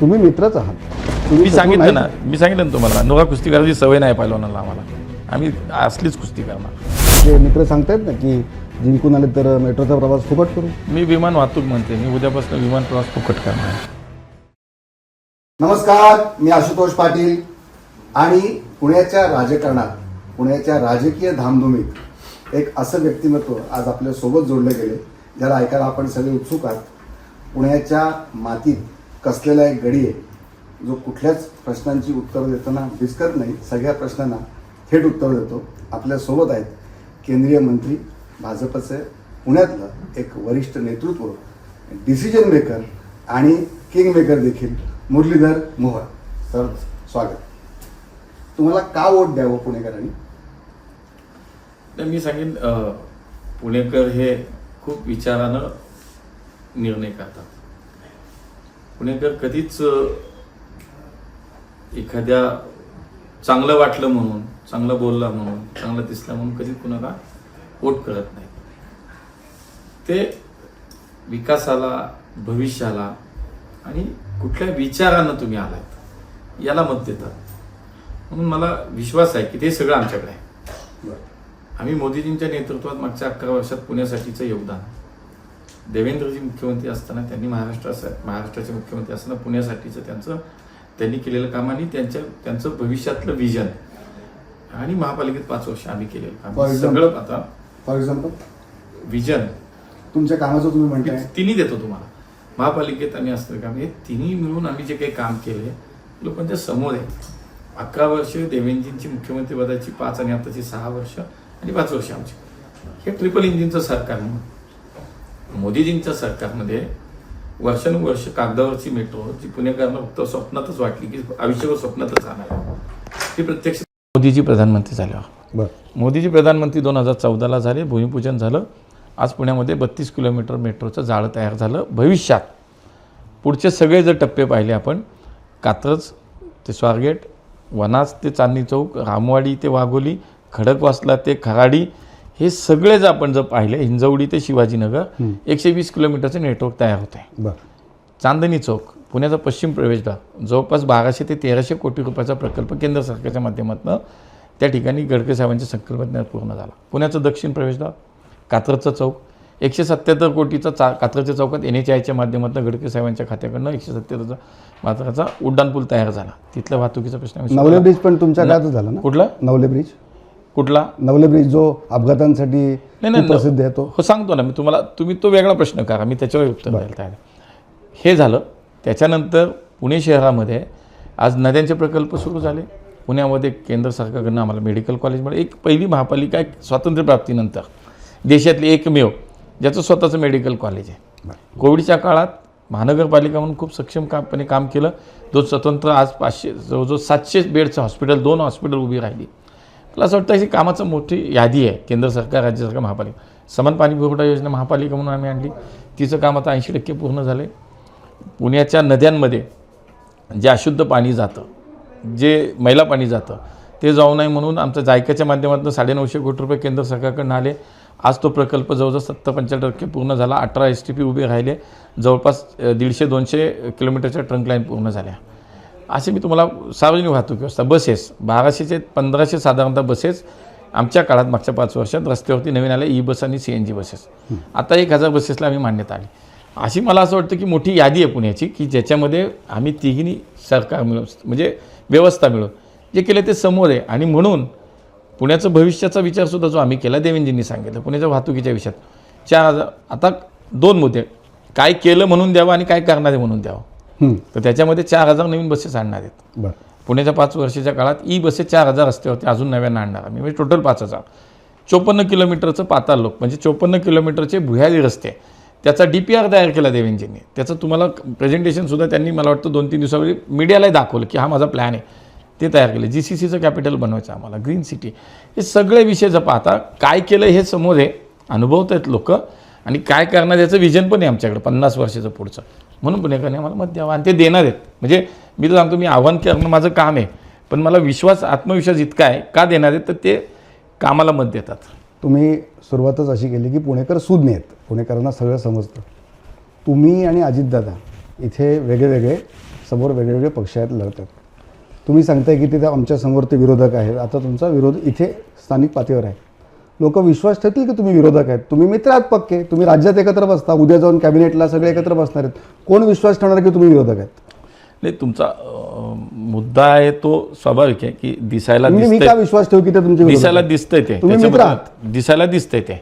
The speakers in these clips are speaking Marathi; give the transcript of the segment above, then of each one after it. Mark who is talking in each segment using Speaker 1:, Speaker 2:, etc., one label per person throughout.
Speaker 1: तुम्ही मित्रच आहात.
Speaker 2: मी सांगितलं ना तुम्हाला, नोरा कुस्ती करायची सवय नाही पहिलवानाला आम्हाला. आम्ही असलीच कुस्ती करणार.
Speaker 1: जे मित्र सांगतायत ना की जिंकून आले तर मेट्रोचा प्रवास फुकट करू.
Speaker 2: मी विमान वाहतूक म्हणते, मी उद्यापासून विमान प्रवास फुकट करणार.
Speaker 1: नमस्कार, मी आशुतोष पाटील आणि पुण्याच्या राजकारणात, पुण्याच्या राजकीय धामधुमीत एक असं व्यक्तिमत्व आज आपल्या सोबत जोडले गेले ज्याला ऐकायला आपण सगळे उत्सुक आहात. पुण्याच्या मातीत कसलेला एक गडी आहे जो कुठल्याच प्रश्नांची उत्तरं देताना बिस्कत नाही, सगळ्या प्रश्नांना थेट उत्तर देतो. आपल्या सोबत आहेत केंद्रीय मंत्री, भाजपचे पुण्यातलं एक वरिष्ठ नेतृत्व, डिसिजन मेकर आणि किंग मेकर देखील मुरलीधर मोहोळ. सर स्वागत. तुम्हाला का वोट द्यावं पुणेकरांनी?
Speaker 2: तर मी सांगेन, पुणेकर हे खूप विचारानं निर्णय करतात. पुणेकर कधीच एखाद्या चांगलं वाटलं म्हणून, चांगलं बोलला म्हणून, चांगलं दिसलं म्हणून कधीच कुणाला वोट करत नाही. ते विकासाला, भविष्याला आणि कुठल्या विचारानं तुम्ही आलात याला मत देतात. म्हणून मला विश्वास आहे की ते सगळं आमच्याकडे आहे. आम्ही मोदीजींच्या नेतृत्वात मागच्या 11 वर्षात पुण्यासाठीचं योगदान, देवेंद्रजी मुख्यमंत्री असताना त्यांनी महाराष्ट्राचे मुख्यमंत्री असताना पुण्यासाठीचं त्यांनी केलेलं काम आणि त्यांचं भविष्यातलं विजन आणि महापालिकेत 5 वर्ष आम्ही केलेलं काम सगळं. आता
Speaker 1: फॉर एक्झाम्पल
Speaker 2: विजन
Speaker 1: तुमच्या कामाचं तुम्ही म्हणताय,
Speaker 2: तिन्ही देतो तुम्हाला. महापालिकेत आम्ही असतं काम, हे तिन्ही मिळून आम्ही जे काही काम केले लोकांच्या समोर आहे. 11 वर्ष देवेंद्रजींची मुख्यमंत्री पदाची, 5 आणि आताची 6 वर्ष आणि 5 वर्ष आमची. हे ट्रिपल इंजिनचं सरकार. मोदीजींच्या सरकारमध्ये वर्षानुवर्ष कागदावरची मेट्रो जी पुणेकरांना फक्त स्वप्नातच वाटली की आयुष्यभर स्वप्नातच राहणार, ती प्रत्यक्ष मोदीजी प्रधानमंत्री झाल्यावर. मोदीजी प्रधानमंत्री 2014ला झाले, भूमिपूजन झालं. आज पुण्यामध्ये 32 किलोमीटर मेट्रोचं जाळं तयार झालं. भविष्यात पुढचे सगळे जर टप्पे पाहिले आपण, कात्रज ते स्वारगेट, वनाज ते चांदणी चौक, रामवाडी ते वाघोली, खडकवासला ते खराडी, हे सगळे जर आपण जर पाहिले, हिंजवडी ते शिवाजीनगर 120 किलोमीटरचं नेटवर्क तयार होत आहे. चांदणी चौक, पुण्याचा पश्चिम प्रवेशद्वार, जवळपास 1200 ते 1300 कोटी रुपयाचा प्रकल्प केंद्र सरकारच्या माध्यमातून त्या ठिकाणी गडकरी साहेबांच्या संकल्पनेत पूर्ण झाला. पुण्याचं दक्षिण प्रवेशद्वार, कात्रजचा चौक, 177 कोटीचा कात्रजच्या चौकात NHAIच्या माध्यमातून गडकरी साहेबांच्या खात्याकडनं 177 मात्राचा उड्डाणपूल तयार झाला. तिथलं वाहतुकीचा प्रश्न.
Speaker 1: नवले ब्रिज पण तुमच्या काळातच झाला ना?
Speaker 2: कुठला
Speaker 1: नवले ब्रिज?
Speaker 2: कुठला
Speaker 1: नवले ब्रिज जो अपघातांसाठी प्रसिद्ध आहे तो?
Speaker 2: हो, सांगतो ना मी तुम्हाला. तुम्ही तो वेगळा प्रश्न करा, मी त्याच्यावर उत्तर द्यायला तयार. हे झालं. त्याच्यानंतर पुणे शहरामध्ये आज नद्यांचे प्रकल्प सुरू झाले. पुण्यामध्ये केंद्र सरकारकडनं आम्हाला मेडिकल कॉलेज मिळालं. एक पहिली महापालिका एक स्वातंत्र्यप्राप्तीनंतर देशातली एकमेव ज्याचं स्वतःचं मेडिकल कॉलेज आहे. कोविडच्या काळात महानगरपालिका म्हणून खूप सक्षमपणे काम केलं. जो स्वतंत्र आज 500 जवळजवळ 700 बेडचं हॉस्पिटल, 2 हॉस्पिटल उभी राहिली. मला असं वाटतं ही कामाचं मोठी यादी आहे. केंद्र सरकार, राज्य सरकार, महापालिका. समान पाणी पुरवठा योजना महापालिका म्हणून आम्ही आणली. तिचं काम आता 80% पूर्ण झालं. पुण्याच्या नद्यांमध्ये जे अशुद्ध पाणी जातं, जे मैला पाणी जातं, ते जाऊ नये म्हणून आमचं जायकाच्या माध्यमातून 950 कोटी रुपये केंद्र सरकारकडून आले. आज तो प्रकल्प जवळजवळ 70-75% पूर्ण झाला. 18 STP उभे राहिले. जवळपास 150-200 किलोमीटरच्या ट्रंक लाईन पूर्ण झाल्या. असे मी तुम्हाला सार्वजनिक वाहतूक व्यवस्था, बसेस 1200 ते 1500 साधारणतः बसेस आमच्या काळात मागच्या 5 वर्षात रस्त्यावरती नवीन आल्या. बस आणि CNG बसेस. आता 1000 बसेसला आम्ही मान्यता आली. अशी मला असं वाटतं की मोठी यादी आहे पुण्याची की ज्याच्यामध्ये आम्ही तिघींनी सरकार मिळून, म्हणजे व्यवस्था मिळून जे केलं ते समोर आहे. आणि म्हणून पुण्याचं भविष्याचा विचारसुद्धा जो आम्ही केला, देवेंद्रजींनी सांगितलं पुण्याच्या वाहतुकीच्या विषयात 4000. आता 2 मुद्दे, काय केलं म्हणून द्यावं आणि काय करणार आहे म्हणून द्यावं. तर त्याच्यामध्ये 4000 नवीन बसेस आणणार आहेत. पुण्याच्या 5 वर्षाच्या काळात बसेस 4000 रस्त्यावरती अजून नव्यानं आणणार आम्ही, म्हणजे टोटल 5000. 54 किलोमीटरचं पाताळ लोक, म्हणजे 54 किलोमीटरचे भुयारी रस्ते, त्याचा DPR तयार केला देवेंद्रजींनी. त्याचं तुम्हाला प्रेझेंटेशनसुद्धा त्यांनी मला वाटतं 2-3 दिवसापूर्वी मीडियालाही दाखवलं की हा माझा प्लॅन आहे. ते तयार केलं. GCCचं कॅपिटल बनवायचं आम्हाला, ग्रीन सिटी. हे सगळे विषय जर पाहता काय केलं हे समोर आहे, अनुभवत आहेत लोक. आणि काय करणार याचं विजन पण आहे आमच्याकडे 50 वर्षाचं पुढचं. म्हणून पुणेकरांनी आम्हाला मत द्यावं आणि ते देणार आहेत. म्हणजे मी तर सांगतो, मी आव्हान करणं माझं काम आहे, पण मला विश्वास, आत्मविश्वास इतका आहे. का देणार आहेत तर ते कामाला मत देतात.
Speaker 1: तुम्ही सुरुवातच अशी केली की पुणेकर सुज्ञ आहेत, पुणेकरांना सगळं समजतं. तुम्ही आणि अजितदादा इथे वेगळे वेगळे समोर वेगवेगळे पक्ष आहेत, लढतात. तुम्ही सांगताय की तिथे आमच्यासमोर ते विरोधक आहेत. आता तुमचा विरोध इथे स्थानिक पातळीवर आहे. लोक विश्वास ठेवतील की तुम्ही विरोधक आहेत? तुम्ही मित्र आहात पक्के, तुम्ही राज्यात एकत्र बसता, उद्या जाऊन कॅबिनेटला सगळे एकत्र बसणार आहेत. कोण विश्वास ठेवणार की तुम्ही विरोधक आहेत?
Speaker 2: नाही, तुमचा मुद्दा आहे तो स्वाभाविक आहे की दिसायला
Speaker 1: मी
Speaker 2: दिसतंय,
Speaker 1: का विश्वास ठेवू की ते तुमचे विरोधक
Speaker 2: दिसायला
Speaker 1: आहेत?
Speaker 2: दिसतंय ते,
Speaker 1: तुम्ही मित्र
Speaker 2: त्याच्याबद्दल
Speaker 1: आहात.
Speaker 2: दिसायला दिसतंय ते.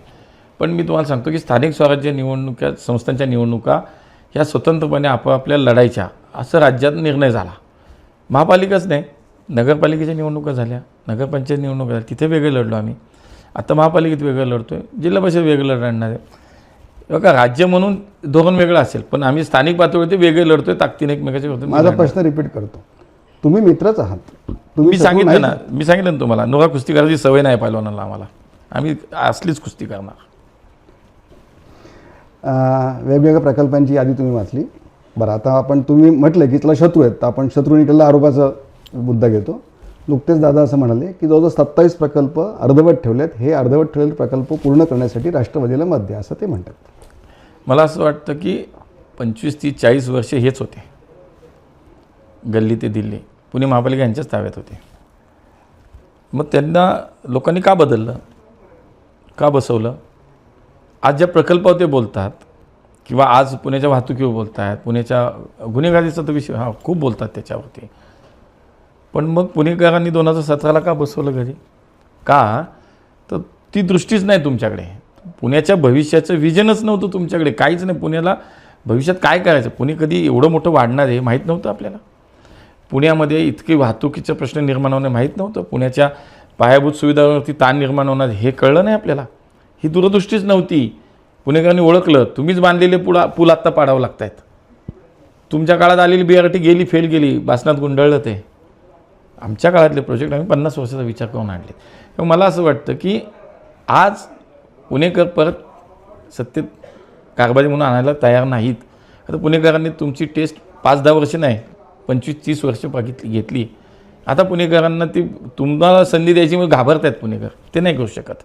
Speaker 2: पण मी तुम्हाला सांगतो की स्थानिक स्वराज्य निवडणुका, संस्थांच्या निवडणुका ह्या स्वतंत्रपणे आपापल्या लढायच्या, असं राज्यात निर्णय झाला. महापालिकाच नाही, नगरपालिकेच्या निवडणुका झाल्या, नगरपंचायत निवडणुका झाल्या, तिथे वेगळे लढलो आम्ही. आता महापालिकेत वेगळं लढतोय, जिल्हा परिषद वेगळं लढणार आहे. बघा, राज्य म्हणून धोरण वेगळं असेल, पण आम्ही स्थानिक पातळीवरती वेगळे लढतोय, ताकदीने एकमेकाच्या विरोधात
Speaker 1: माझा
Speaker 2: लढणार.
Speaker 1: प्रश्न रिपीट करतो. तुम्ही मित्रच आहात.
Speaker 2: मी
Speaker 1: शत्रू
Speaker 2: सांगितलं
Speaker 1: नाहीच.
Speaker 2: ना, मी सांगितलं ना तुम्हाला, नोरा कुस्ती करायची सवय नाही पहिलवानाला आम्हाला. आम्ही असलीच कुस्ती करणार.
Speaker 1: वेगवेगळ्या प्रकल्पांची यादी तुम्ही वाचली. बरं, आता आपण, तुम्ही म्हटलं की तुला शत्रू आहेत, तर आपण शत्रूंकडला आरोपाचा मुद्दा घेतो. नुकतेच दादा असं म्हणाले की जवळजवळ 27 प्रकल्प अर्धवट ठेवलेत. हे अर्धवट ठेवलेले प्रकल्प पूर्ण करण्यासाठी राष्ट्रवादीला मत द्या, असं ते म्हणतात.
Speaker 2: मला असं वाटतं की 25, 30, 40 वर्षे हेच होते. गल्ली ते दिल्ली, पुणे महापालिका यांच्याच ताब्यात होते. मग त्यांना लोकांनी का बदललं, का बसवलं? आज ज्या प्रकल्पावर ते बोलतात किंवा आज पुण्याच्या वाहतुकीवर बोलत आहेत, पुण्याच्या गुन्हेगारीचा तर विषय खूप बोलतात त्याच्यावरती. पण मग पुणेकरांनी 2017ला का बसवलं घरी? का तर ती दृष्टीच नाही तुमच्याकडे. पुण्याच्या भविष्याचं विजनच नव्हतं तुमच्याकडे, काहीच नाही. पुण्याला भविष्यात काय करायचं, पुणे कधी एवढं मोठं वाढणार आहे माहीत नव्हतं आपल्याला. पुण्यामध्ये इतकी वाहतुकीचा प्रश्न निर्माण होणे माहीत नव्हतं. पुण्याच्या पायाभूत सुविधांवरती ताण निर्माण होणार हे कळलं नाही आपल्याला. ही दूरदृष्टीच नव्हती. पुणेकरांनी ओळखलं, तुम्हीच बांधलेले पूल आत्ता पाडावं लागत आहेत. तुमच्या काळात आलेली BRT गेली, फेल गेली, बासनात गुंडळलं ते. आमच्या काळातले प्रोजेक्ट आम्ही 50 वर्षाचा विचार करून आणले. तर मला असं वाटतं की आज पुणेकर परत सत्तेत कारभारी म्हणून आणायला तयार नाहीत. आता पुणेकरांनी तुमची टेस्ट 5-10 वर्ष नाही, 25-30 वर्ष घेतली. आता पुणेकरांना ती तुम्हाला संधी द्यायची मग घाबरत आहेत पुणेकर. ते नाही करू शकत.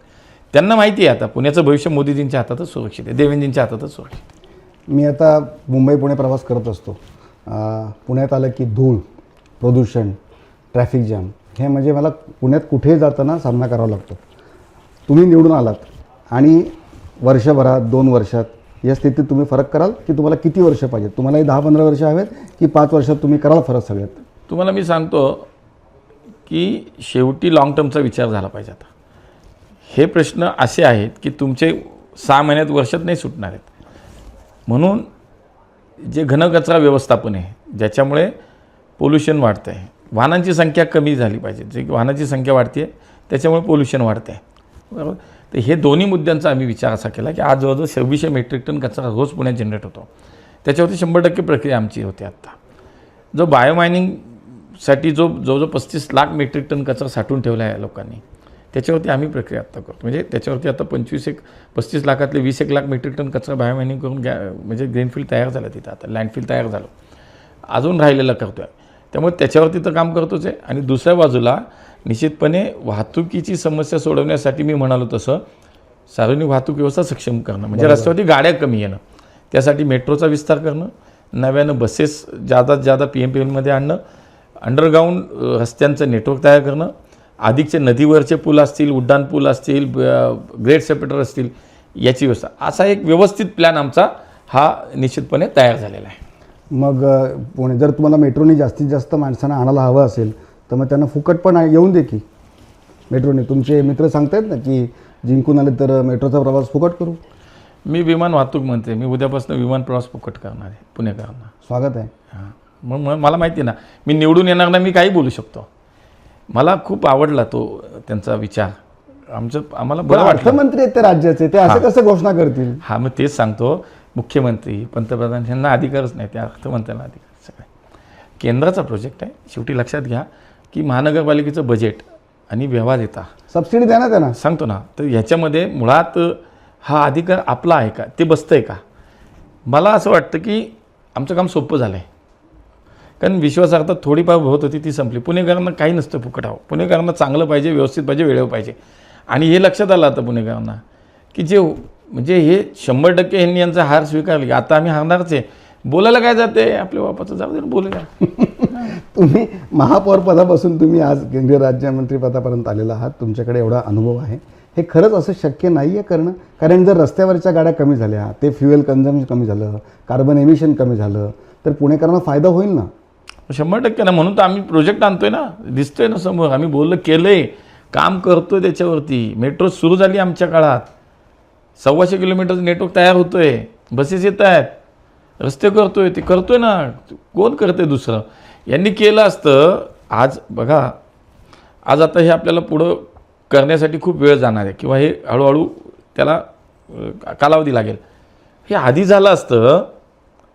Speaker 2: त्यांना माहिती आहे आता पुण्याचं भविष्य मोदीजींच्या हातातच सुरक्षित आहे, देवेंद्रजींच्या हातातच सुरक्षित आहे.
Speaker 1: मी आता मुंबई पुणे प्रवास करत असतो. पुण्यात आलं की धूळ, प्रदूषण, ट्रॅफिक जॅम, हे म्हणजे मला पुण्यात कुठेही जाताना सामना करावा लागतो. तुम्ही निवडून आलात आणि वर्षभरात, 2 वर्षात या स्थितीत तुम्ही फरक कराल की तुम्हाला किती वर्ष पाहिजेत? तुम्हाला 10-15 वर्ष हवेत की 5 वर्षात तुम्ही कराल फरक सगळ्यात?
Speaker 2: तुम्हाला मी सांगतो की शेवटी लाँग टर्मचा विचार झाला पाहिजे. आता हे प्रश्न असे आहेत की तुमचे 6 महिन्यात, वर्षात नाही सुटणार आहेत. म्हणून जे घनकचरा व्यवस्थापन आहे, ज्याच्यामुळे पोल्युशन वाढतं आहे, वाहनांची संख्या कमी झाली पाहिजे. जे वाहनाची संख्या वाढते आहे त्याच्यामुळे पोल्युशन वाढतं आहे, बरोबर. तर हे दोन्ही मुद्द्यांचा आम्ही विचार असा केला की आज जवळजवळ 2600 मेट्रिक टन कचरा रोज पुण्यात जनरेट होतो. त्याच्यावरती 100% प्रक्रिया आमची होते. आत्ता जो बायोमायनिंगसाठी जो जवळजवळ 35 लाख मेट्रिक टन कचरा साठवून ठेवला आहे लोकांनी, त्याच्यावरती आम्ही प्रक्रिया आत्ता करतो. म्हणजे त्याच्यावरती आता 35 लाखातले 20 लाख मेट्रिक टन कचरा बायोमायनिंग करून म्हणजे ग्रीनफील्ड तयार झालं तिथं. आता लँडफिल तयार झालं, अजून राहिलेलं करतो आहे. त्यामुळे त्याच्यावरती तर काम करतोच आहे. आणि दुसऱ्या बाजूला निश्चितपणे वाहतुकीची समस्या सोडवण्यासाठी मी म्हणालो तसं सार्वजनिक वाहतूक व्यवस्था सक्षम करणं, म्हणजे रस्त्यावरती गाड्या कमी येणं, त्यासाठी मेट्रोचा विस्तार करणं, नव्यानं बसेस जादा PMPLमध्ये आणणं, अंडरग्राऊंड रस्त्यांचं नेटवर्क तयार करणं, अधिकचे नदीवरचे पूल असतील, उड्डाण पूल असतील, ग्रेट सेपरेटर असतील, याची व्यवस्था. असा एक व्यवस्थित प्लॅन आमचा हा निश्चितपणे तयार झालेला आहे.
Speaker 1: मग पुणे जर तुम्हाला मेट्रोने जास्तीत जास्त माणसांना आणायला हवं असेल तर मग त्यांना फुकट पण येऊन दे की मेट्रोने. तुमचे मित्र सांगतायत ना की जिंकून आले तर मेट्रोचा प्रवास फुकट करू.
Speaker 2: मी विमान वाहतूक म्हणते, मी उद्यापासून विमान प्रवास फुकट करणार आहे पुणेकरांना.
Speaker 1: स्वागत आहे.
Speaker 2: हां, मग मला माहिती आहे ना, मी निवडून येणार ना, मी काही बोलू शकतो. मला खूप आवडला तो त्यांचा विचार. आम्हाला बरं वाटलं.
Speaker 1: अर्थमंत्री आहेत ते राज्याचे, ते असं कसं घोषणा करतील?
Speaker 2: हां, मग तेच सांगतो. मुख्यमंत्री, पंतप्रधान यांना अधिकारच नाही, त्या अर्थमंत्र्यांना अधिकार सगळे. केंद्राचा प्रोजेक्ट आहे. शेवटी लक्षात घ्या की महानगरपालिकेचं बजेट आणि व्यवहार येता
Speaker 1: सबसिडी द्या ना त्यांना.
Speaker 2: सांगतो ना, तर ह्याच्यामध्ये मुळात हा अधिकार आपला आहे का, ते बसतं आहे का? मला असं वाटतं की आमचं काम सोपं झालं आहे. कारण विश्वासार्हता थोडीफार होत होती, ती संपली. पुणेकरांना काही नसतं फुकट हवं. पुणेकरांना चांगलं पाहिजे, व्यवस्थित पाहिजे, वेळेवर पाहिजे. आणि हे लक्षात आलं आता पुणेकरांना की जे म्हणजे हे 100% ह्यांनी यांचा हार स्वीकारली. आता आम्ही हारणारच आहे. बोलायला काय जाते आपल्या बापाचं, जाऊ दे ना, बोलूया.
Speaker 1: तुम्ही महापौर पदापासून तुम्ही आज केंद्रीय राज्यमंत्री पदापर्यंत आलेला आहात, तुमच्याकडे एवढा अनुभव आहे. हे खरंच असं शक्य नाही आहे करणं? कारण जर रस्त्यावरच्या गाड्या कमी झाल्या, ते फ्युएल कन्झम्पशन कमी झालं, कार्बन एमिशन कमी झालं, तर पुणेकरांना फायदा होईल ना.
Speaker 2: 100% ना. म्हणून तर आम्ही प्रोजेक्ट आणतोय ना, दिसतोय ना समोर. आम्ही बोललं, केलंय, काम करतोय त्याच्यावरती. मेट्रो सुरू झाली आमच्या काळात, 125 किलोमीटरचं नेटवर्क तयार होतोय, बसेस येत आहेत, रस्ते करतोय, ते करतोय ना. कोण करतंय दुसरं? यांनी केलं असतं. आज बघा, आज आता हे आपल्याला पुढं करण्यासाठी खूप वेळ जाणार आहे, किंवा हे हळूहळू त्याला कालावधी लागेल. हे आधी झालं असतं,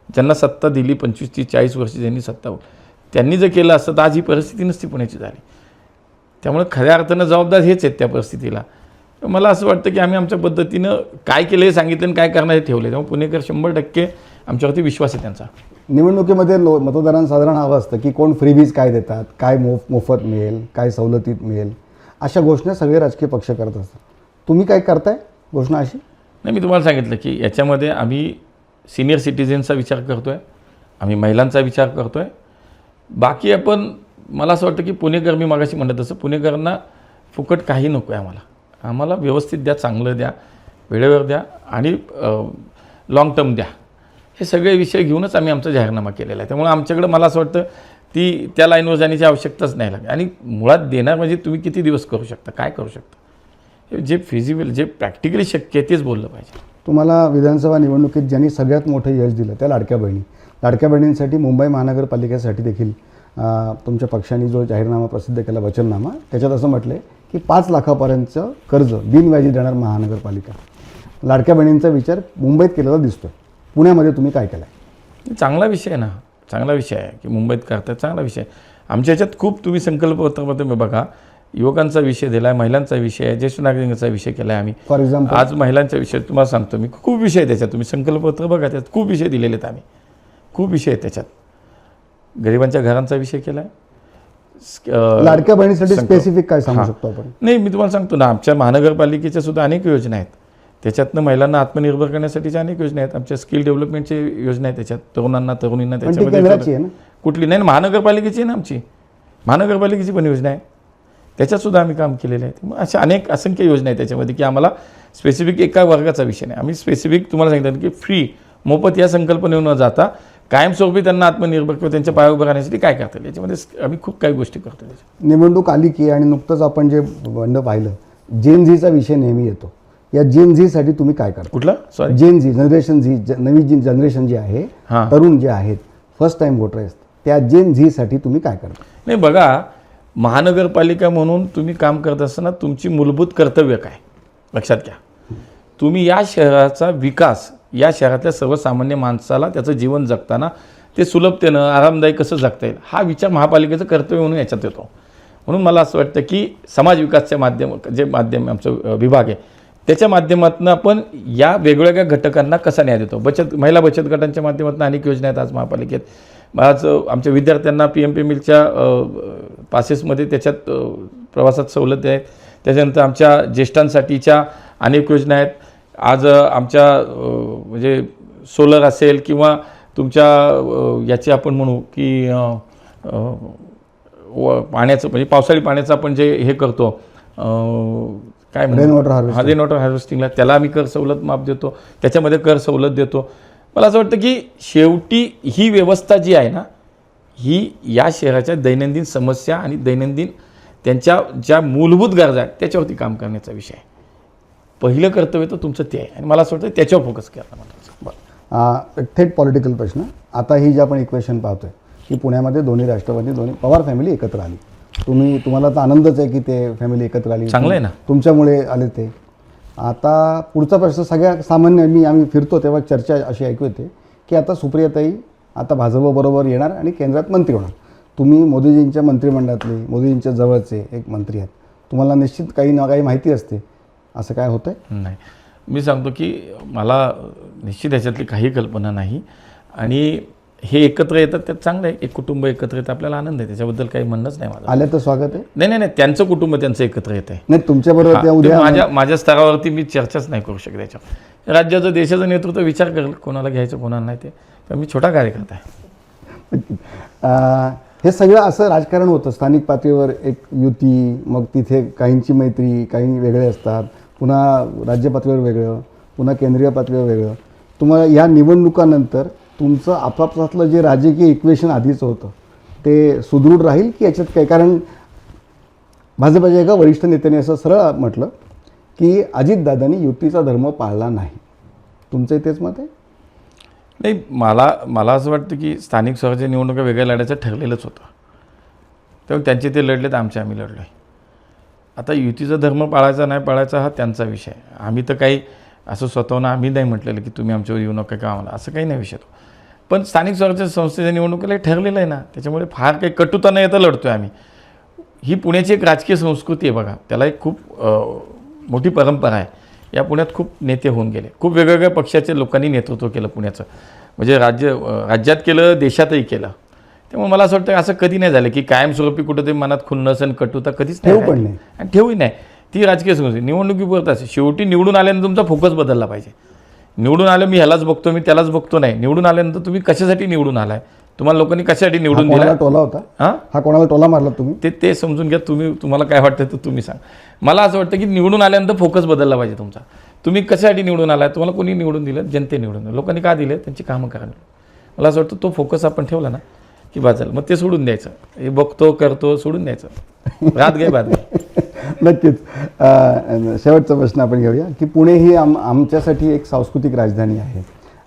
Speaker 2: ज्यांना सत्ता दिली 25 ते 40 वर्ष ज्यांनी सत्ता, त्यांनी जर केलं असतं तर आज ही परिस्थिती नसती पुण्याची झाली. त्यामुळे खऱ्या अर्थानं जबाबदार हेच आहेत त्या परिस्थितीला. मला असं वाटतं की आम्ही आमच्या पद्धतीनं काय केलं हे सांगितलं आणि काय करणार हे ठेवले. त्यामुळे पुणेकर 100% आमच्यावरती विश्वास आहे त्यांचा.
Speaker 1: निवडणुकीमध्ये मतदारांना साधारण हवं असतं की कोण फ्रीबीज काय देतात, काय मोफत मिळेल, काय सवलतीत मिळेल, अशा घोषणा सगळे राजकीय पक्ष करत असतात. तुम्ही काय करताय घोषणा अशी?
Speaker 2: नाही, मी तुम्हाला सांगितलं की याच्यामध्ये आम्ही सिनियर सिटीजनचा विचार करतो आहे, आम्ही महिलांचा विचार करतो आहे. बाकी आपण, मला असं वाटतं की पुणेकर, मी मागाशी म्हणत तसं, पुणेकरांना फुकट काही नको आहे. आम्हाला व्यवस्थित द्या, चांगलं द्या, वेळेवर द्या आणि लाँग टर्म द्या. हे सगळे विषय घेऊनच आम्ही आमचा जाहीरनामा केलेला आहे. त्यामुळे आमच्याकडं मला असं वाटतं त्या लाईनवर जाण्याची आवश्यकताच नाही लागली. आणि मुळात देणार म्हणजे तुम्ही किती दिवस करू शकता, काय करू शकता, जे फिजिबल, जे प्रॅक्टिकली शक्य आहे तेच बोललं पाहिजे.
Speaker 1: तुम्हाला विधानसभा निवडणुकीत ज्यांनी सगळ्यात मोठं यश दिलं त्या लाडक्या बहिणींसाठी मुंबई महानगरपालिकेसाठी देखील तुमच्या पक्षाने जो जाहीरनामा प्रसिद्ध केला, वचननामा, त्याच्यात असं म्हटलं आहे की 5 लाखापर्यंतचं कर्ज बिनव्याजी देणार महानगरपालिका. लाडक्या बहिणींचा विचार मुंबईत केलेला दिसतो. पुण्यामध्ये तुम्ही काय केलं आहे?
Speaker 2: चांगला विषय आहे ना, चांगला विषय आहे की मुंबईत करतात, चांगला विषय. आमच्या ह्याच्यात खूप तुम्ही संकल्पपत्रामध्ये बघा, युवकांचा विषय दिला आहे, महिलांचा विषय आहे, ज्येष्ठ नागरिकांचा विषय केला आहे आम्ही.
Speaker 1: फॉर एक्झाम्पल
Speaker 2: आज महिलांच्या विषय तुम्हाला सांगतो मी, खूप विषय आहे त्याच्यात. तुम्ही संकल्पपत्र बघा, त्यात खूप विषय दिलेले आहेत आम्ही, खूप विषय आहेत त्याच्यात. गरिबांच्या घरांचा विषय केला आहे.
Speaker 1: लाडक्या बहिणीसाठी स्पेसिफिक काय सांगू शकतो आपण?
Speaker 2: नाही, मी तुम्हाला सांगतो ना, आमच्या महानगरपालिकेच्या सुद्धा अनेक योजना आहेत. त्याच्यातनं महिलांना आत्मनिर्भर करण्यासाठीच्या अनेक योजना आहेत. आमच्या स्किल डेव्हलपमेंटची योजना आहे त्याच्यात, तरुणांना तरुणींना. त्याच्यामध्ये कुठली नाही, महानगरपालिकेची आहे ना, आमची महानगरपालिकेची पण योजना आहे, त्याच्यातसुद्धा आम्ही काम केलेलं आहे. मग अशा अनेक असंख्य योजना आहेत त्याच्यामध्ये की आम्हाला स्पेसिफिक एका वर्गाचा विषय नाही. आम्ही स्पेसिफिक तुम्हाला सांगितलं की फ्री, मोफत या संकल्पनेवर न जाता कायमस्वरूपी त्यांना आत्मनिर्भर किंवा त्यांच्या पायावर उभं राहण्यासाठी काय करता येईल याच्यामध्ये आम्ही खूप काही गोष्टी करतो.
Speaker 1: निवडणूक आली की, आणि नुकतंच आपण जे बंड पाहिलं, जेन झीचा विषय नेहमी येतो. या जेन झीसाठी तुम्ही काय करता?
Speaker 2: कुठला? सॉरी,
Speaker 1: जेन झी, जनरेशन झी, नवी जनरेशन जी आहे, तरुण जे आहेत, फर्स्ट टाइम वोटर आहेत, त्या जेन झीसाठी तुम्ही काय करता?
Speaker 2: नाही बघा, महानगरपालिका म्हणून तुम्ही काम करत असताना तुमची मूलभूत कर्तव्य काय लक्षात घ्या. तुम्ही या शहराचा विकास, या शहरातल्या सर्वसामान्य माणसाला त्याचं जीवन जगताना ते सुलभतेनं आरामदायी कसं जगता येईल, हा विचार महापालिकेचं कर्तव्य म्हणून याच्यात येतो. म्हणून मला असं वाटतं की समाज विकासच्या माध्यम आमचं विभाग आहे, त्याच्या माध्यमातून आपण या वेगवेगळ्या घटकांना कसा न्याय देतो. महिला बचत गटांच्या माध्यमातून अनेक योजना आहेत आज महापालिकेत. आज आमच्या विद्यार्थ्यांना PMP मिलच्या पासेसमध्ये त्याच्यात प्रवासात सवलती आहेत. त्याच्यानंतर आमच्या ज्येष्ठांसाठीच्या अनेक योजना आहेत. आज आमच्या म्हणजे सोलर असेल किंवा तुमच्या याची आपण म्हणू की पाण्याचं, म्हणजे पावसाळी पाण्याचं आपण जे हे करतो, काय म्हणतो, रेन वॉटर हार्वेस्टिंगला, त्याला आम्ही कर सवलत माफ देतो, त्याच्यामध्ये कर सवलत देतो. मला असं वाटतं की शेवटी ही व्यवस्था जी आहे ना, ही या शहराच्या दैनंदिन समस्या आणि दैनंदिन त्यांच्या ज्या मूलभूत गरजा आहेत त्याच्यावरती काम करण्याचा विषय आहे. पहिलं कर्तव्य तर तुमचं ते आहे आणि मला असं वाटतं त्याच्यावर फोकस केला महत्त्वाचं.
Speaker 1: थेट पॉलिटिकल प्रश्न. आता ही जी आपण इक्वेशन पाहतोय की पुण्यामध्ये दोन्ही राष्ट्रवादी, दोन्ही पवार फॅमिली एकत्र आली. तुम्हाला तर आनंदच आहे की ते फॅमिली एकत्र आली,
Speaker 2: चांगलं आहे ना,
Speaker 1: तुमच्यामुळे आले ते. आता पुढचा प्रश्न सगळ्या सामान्य, आम्ही फिरतो तेव्हा चर्चा अशी ऐकू येते की आता सुप्रियाताई आता भाजपबरोबर येणार आणि केंद्रात मंत्री होणार. तुम्ही मोदीजींच्या मंत्रिमंडळातले, मोदीजींच्या जवळचे एक मंत्री आहेत, तुम्हाला निश्चित काही ना काही माहिती असते. असं काय होतं आहे?
Speaker 2: नाही, मी सांगतो की मला निश्चित याच्यातली काही कल्पना नाही. आणि हे एकत्र येतात त्यात चांगलं आहे. एक कुटुंब एकत्र येतं आपल्याला आनंद आहे, त्याच्याबद्दल काही म्हणणंच नाही माझं.
Speaker 1: आल्या तर स्वागत आहे.
Speaker 2: नाही, त्यांचं कुटुंब त्यांचं एकत्र येत आहे.
Speaker 1: नाही, तुमच्याबरोबर त्या उद्या
Speaker 2: माझ्या स्तरावरती मी चर्चाच नाही करू शकत याच्यावर. राज्याचं देशाचं नेतृत्व विचार करेल कोणाला घ्यायचं कोणाला नाही ते. तर मी छोटा कार्यकर्ता
Speaker 1: आहे. हे सगळं असं राजकारण होतं स्थानिक पातळीवर, एक युती, मग तिथे काहींची मैत्री, काही वेगळे असतात, पुन्हा राज्य पातळीवर वेगळं, पुन्हा केंद्रीय पातळीवर वेगळं. तुम्हाला या निवडणुकानंतर तुमचं आपापसातलं जे राजकीय इक्वेशन आधीचं होतं ते सुदृढ राहील की याच्यात काय? कारण भाजपच्या एका वरिष्ठ नेत्याने असं सरळ म्हटलं की अजितदादांनी युतीचा धर्म पाळला नाही. तुमचं तेच मत आहे?
Speaker 2: नाही, मला असं वाटतं की स्थानिक स्वराज्य निवडणुका वेगळ्या लढायचं ठरलेलंच होतं. तेव्हा त्यांचे ते लढले तर आम्ही लढलो आहे. आता युतीचा धर्म पाळायचा नाही पाळायचा हा त्यांचा विषय. आम्ही तर काही असं स्वतःहून आम्ही नाही म्हटलेलं की तुम्ही आमच्यावर येऊ नका का आम्हाला, असं काही नाही विषय तो. पण स्थानिक स्वराज्य संस्थेच्या निवडणुकीला ठरलेलं आहे ना, त्याच्यामुळे फार काही कटुता न येता लढतो आहे आम्ही. ही पुण्याची एक राजकीय संस्कृती आहे बघा, त्याला एक खूप मोठी परंपरा आहे. या पुण्यात खूप नेते होऊन गेले, खूप वेगवेगळ्या पक्षाच्या लोकांनी नेतृत्व केलं पुण्याचं, म्हणजे राज्यात केलं, देशातही केलं. त्यामुळे मला असं वाटतं असं कधी नाही झालं की कायमस्वरूपी कुठंतरी मनात खुन्नस आणि कटुता कधीच नाही आणि ठेवही नाही. ती राजकीय संस्कृती निवडणुकीपुरत असे. शेवटी निवडून आल्यानंतर तुमचा फोकस बदलला पाहिजे. निवडून आलं मी ह्यालाच बघतो मी त्यालाच बघतो नाही. निवडून आल्यानंतर तुम्ही कशासाठी निवडून आलाय, तुम्हाला लोकांनी कशासाठी निवडून दिला,
Speaker 1: टोला होता हा कोणाला टोला मारला तुम्ही
Speaker 2: ते समजून घ्या. तुम्हाला काय वाटतं तर तुम्ही सांग. मला असं वाटतं की निवडून आल्यानंतर फोकस बदलला पाहिजे तुमचा. तुम्ही कशासाठी निवडून आलाय, तुम्हाला कोणी निवडून दिलं, जनते निवडून दिलं, लोकांनी का दिले, त्यांची कामं करायला. मला असं वाटतं तो फोकस आपण ठेवला ना की बाजल, मग ते सोडून द्यायचं. हे बघतो करतो सोडून द्यायचं, रात गे बाद गे.
Speaker 1: नक्कीच. शेवटचा प्रश्न आपण घेऊया की पुणे ही आमच्यासाठी एक सांस्कृतिक राजधानी आहे,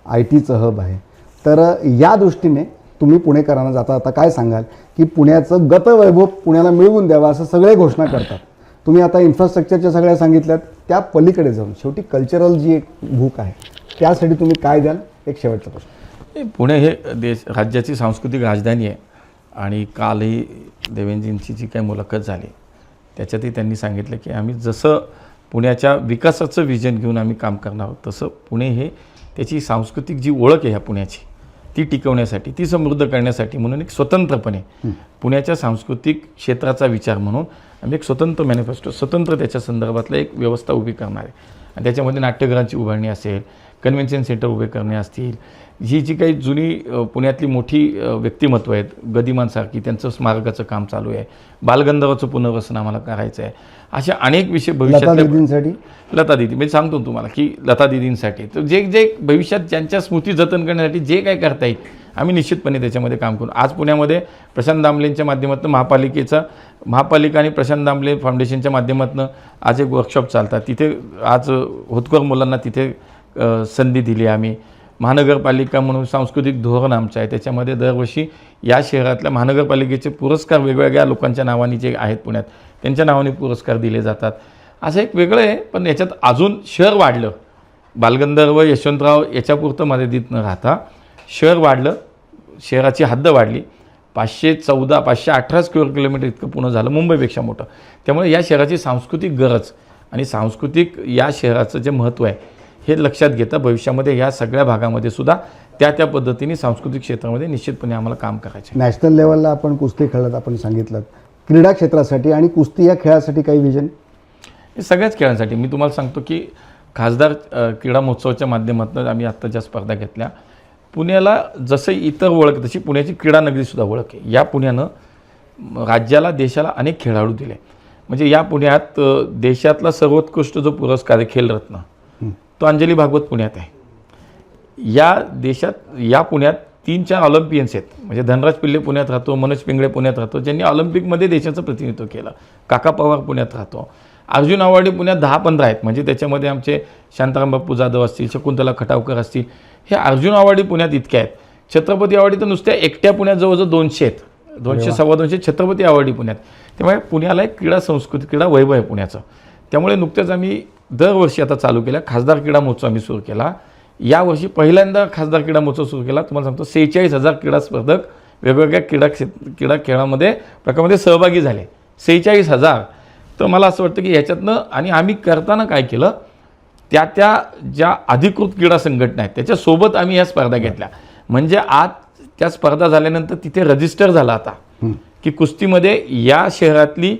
Speaker 1: IT चं हब आहे. तर या दृष्टीने तुम्ही पुणेकरांना जाता काय सांगाल की पुण्याचं गतवैभव पुण्याला मिळवून द्यावं असं सगळे घोषणा करतात. तुम्ही आता इन्फ्रास्ट्रक्चरच्या सगळ्या सांगितल्यात, त्या पलीकडे जाऊन शेवटी कल्चरल जी एक भूक आहे त्यासाठी तुम्ही काय द्याल? एक शेवटचा प्रश्न.
Speaker 2: पुणे हे राज्याची सांस्कृतिक राजधानी आहे आणि कालही देवेंद्रजींची जी काही मुलाखत झाली त्याच्यातही त्यांनी सांगितलं की आम्ही जसं पुण्याच्या विकासाचं विजन घेऊन आम्ही काम करणार आहोत, तसं पुणे हे त्याची सांस्कृतिक जी ओळख आहे ह्या पुण्याची ती टिकवण्यासाठी, ती समृद्ध करण्यासाठी म्हणून एक स्वतंत्रपणे पुण्याच्या सांस्कृतिक क्षेत्राचा विचार म्हणून आम्ही एक स्वतंत्र मॅनिफेस्टो, स्वतंत्र त्याच्या संदर्भातलं एक व्यवस्था उभी करणार आहे. आणि त्याच्यामध्ये नाट्यगृहांची उभारणी असेल, कन्व्हेन्शन सेंटर उभे करणे असतील, ही जी काही जुनी पुण्यातली मोठी व्यक्तिमत्व आहेत गदिमांसारखी, त्यांचं स्मारकाचं काम चालू आहे, बालगंधर्वाचं पुनर्वसन आम्हाला करायचं आहे. अशा अनेक विषय भविष्यात लता दिदी म्हणजे सांगतो तुम्हाला की लता दिदींसाठी तर जे भविष्यात ज्यांच्या स्मृती जतन करण्यासाठी जे काय करता येईल आम्ही निश्चितपणे त्याच्यामध्ये काम करू. आज पुण्यामध्ये प्रशांत दामलेंच्या माध्यमातून महापालिका आणि प्रशांत दामले फाउंडेशनच्या माध्यमातून आज एक वर्कशॉप चालतात. तिथे आज होतकर मुलांना तिथे संधी दिली आम्ही. महानगरपालिका म्हणून सांस्कृतिक धोरण आमचं आहे, त्याच्यामध्ये दरवर्षी या शहरातल्या महानगरपालिकेचे पुरस्कार वेगवेगळ्या लोकांच्या नावाने जे आहेत पुण्यात त्यांच्या नावाने पुरस्कार दिले जातात. असं एक वेगळं आहे. पण याच्यात अजून शहर वाढलं, बालगंधर्व यशवंतराव याच्यापुरतं मर्यादित न राहता शहर वाढलं, शहराची हद्द वाढली. 518 स्क्वेअर किलोमीटर इतकं पुणे झालं, मुंबईपेक्षा मोठं. त्यामुळे या शहराची सांस्कृतिक गरज आणि सांस्कृतिक या शहराचं जे महत्त्व आहे हे लक्षात घेता भविष्यामध्ये या सगळ्या भागामध्ये सुद्धा त्या पद्धतीने सांस्कृतिक क्षेत्रामध्ये निश्चितपणे आम्हाला काम करायचं.
Speaker 1: नॅशनल लेवलला आपण कुस्ती खेळत आपण सांगितलं, क्रीडा क्षेत्रासाठी आणि कुस्ती या खेळासाठी काही विजन?
Speaker 2: सगळ्याच खेळांसाठी मी तुम्हाला सांगतो की खासदार क्रीडा महोत्सवाच्या माध्यमातून आम्ही आत्ता ज्या स्पर्धा घेतल्या, पुण्याला जसं इतर ओळख तशी पुण्याची क्रीडा नगरीसुद्धा ओळख आहे. या पुण्यानं राज्याला देशाला अनेक खेळाडू दिले. म्हणजे या पुण्यात देशातला सर्वोत्कृष्ट जो पुरस्कार आहे खेलरत्न तो अंजली भागवत पुण्यात आहे. या देशात या पुण्यात 3-4 ऑलिम्पियन्स आहेत. म्हणजे धनराज पिल्ले पुण्यात राहतो, मनोज पिंगळे पुण्यात राहतो, ज्यांनी ऑलिम्पिकमध्ये देशाचं प्रतिनिधित्व केलं. काका पवार पुण्यात राहतो. अर्जुन अवॉर्डी पुण्यात 10-15 आहेत. म्हणजे त्याच्यामध्ये आमचे शांताराम बाप्पू जाधव असतील, शकुंतला खटावकर असतील, हे अर्जुन अवॉर्डी पुण्यात इतके आहेत. छत्रपती अवॉर्डी तर नुसत्या एकट्या पुण्यात जवळजवळ 200 आहेत, 200-250 छत्रपती अवॉर्डी पुण्यात. त्यामुळे पुण्याला एक क्रीडा संस्कृती, क्रीडा वैभव आहे पुण्याचं. त्यामुळे नुकत्याच आम्ही दरवर्षी आता चालू केला खासदार क्रीडा महोत्सव आम्ही सुरू केला. यावर्षी पहिल्यांदा खासदार क्रीडा महोत्सव सुरू केला. तुम्हाला सांगतो 46,000 क्रीडा स्पर्धक वेगवेगळ्या क्रीडा खेळामध्ये प्रकारामध्ये सहभागी झाले. 46,000. तर मला असं वाटतं की ह्याच्यातनं आणि आम्ही करताना काय केलं, त्या ज्या अधिकृत क्रीडा संघटना आहेत त्याच्यासोबत आम्ही ह्या स्पर्धा घेतल्या. म्हणजे आज त्या स्पर्धा झाल्यानंतर तिथे रजिस्टर झाला आता की कुस्तीमध्ये या शहरातली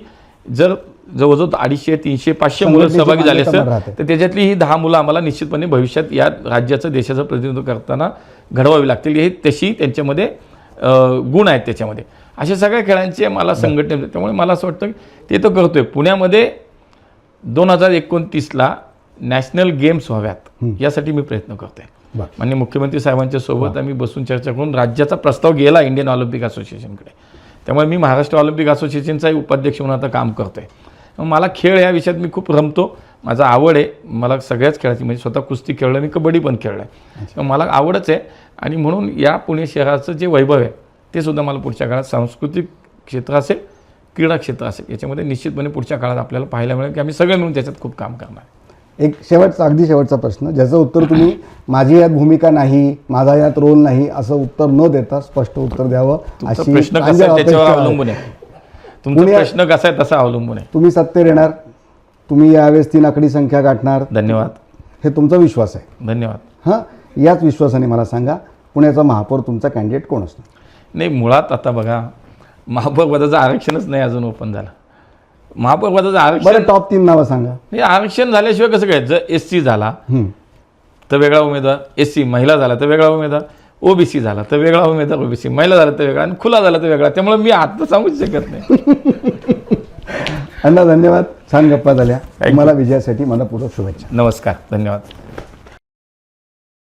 Speaker 2: जर जवळजवळ 250, 300, 500 मुलं
Speaker 1: संघटनेची
Speaker 2: सहभागी झाली
Speaker 1: मान्यता
Speaker 2: असेल
Speaker 1: राहते.
Speaker 2: तर त्याच्यातली ही 10 मुलं आम्हाला निश्चितपणे भविष्यात या राज्याचं देशाचं प्रतिनिधित्व करताना घडवावी लागतील. हे तशी त्यांच्यामध्ये गुण आहेत त्याच्यामध्ये. अशा सगळ्या खेळांचे मला संघटने, त्यामुळे मला असं वाटतं की ते तर करतोय. पुण्यामध्ये 2029ला नॅशनल गेम्स व्हाव्यात यासाठी मी प्रयत्न करतोय.
Speaker 1: बरं.
Speaker 2: माननीय मुख्यमंत्री साहेबांच्या सोबत आम्ही बसून चर्चा करून राज्याचा प्रस्ताव गेला इंडियन ऑलिम्पिक असोसिएशनकडे. त्यामुळे मी महाराष्ट्र ऑलिम्पिक असोसिएशनचाही उपाध्यक्ष म्हणून आता काम करतोय. मला खेळ या विषयात मी खूप रमतो, माझा आवड आहे. मला सगळ्याच खेळाची, म्हणजे स्वतः कुस्ती खेळलं, मी कबड्डी पण खेळलं आहे. मला आवडच आहे आणि म्हणून या पुणे शहराचं जे वैभव आहे ते सुद्धा मला पुढच्या काळात सांस्कृतिक क्षेत्र असेल, क्रीडा क्षेत्र असेल, याच्यामध्ये निश्चितपणे पुढच्या काळात आपल्याला पाहायला मिळेल की आम्ही सगळे मिळून त्याच्यात खूप काम करणार.
Speaker 1: एक अगदी शेवटचा प्रश्न, ज्याचं उत्तर तुम्ही माझी यात भूमिका नाही, माझा यात रोल नाही असं उत्तर न देता स्पष्ट उत्तर द्यावं
Speaker 2: तुमचा
Speaker 1: अशी
Speaker 2: प्रश्न कसा
Speaker 1: प्रांजळ
Speaker 2: आहे त्याच्यावर
Speaker 1: अपेक्षा आहे.
Speaker 2: अवलंबून आहे. तुमचा प्रश्न कसा आहे तसा अवलंबून आहे.
Speaker 1: तुम्ही सत्तेवर येणार, तुम्ही यावेळेस 3 आकडी संख्या गाठणार,
Speaker 2: धन्यवाद.
Speaker 1: हे तुमचा विश्वास आहे.
Speaker 2: धन्यवाद.
Speaker 1: हां, याच विश्वासाने मला सांगा, पुण्याचा महापौर तुमचा कॅन्डिडेट कोण असणार?
Speaker 2: नाही, मुळात आता बघा, महापौर पदाचं आरक्षणच नाही अजून ओपन झालं. महापौर पदाचं आरक्षण,
Speaker 1: बरं, टॉप 3 नावं सांगा.
Speaker 2: हे आरक्षण झाल्याशिवाय कसं काय? जर SC झाला तर वेगळा उमेदवार, SC महिला झाला तर वेगळा उमेदवार, OBC झाला तर वेगळा उमेदवार, OBC महिला झाला तर वेगळा आणि खुला झाला तर वेगळा. त्यामुळे मी आता सांगूच शकत नाही.
Speaker 1: अण्णा धन्यवाद, छान गप्पा झाल्या. तुम्हाला विजयासाठी मनपूर्वक शुभेच्छा.
Speaker 2: नमस्कार, धन्यवाद.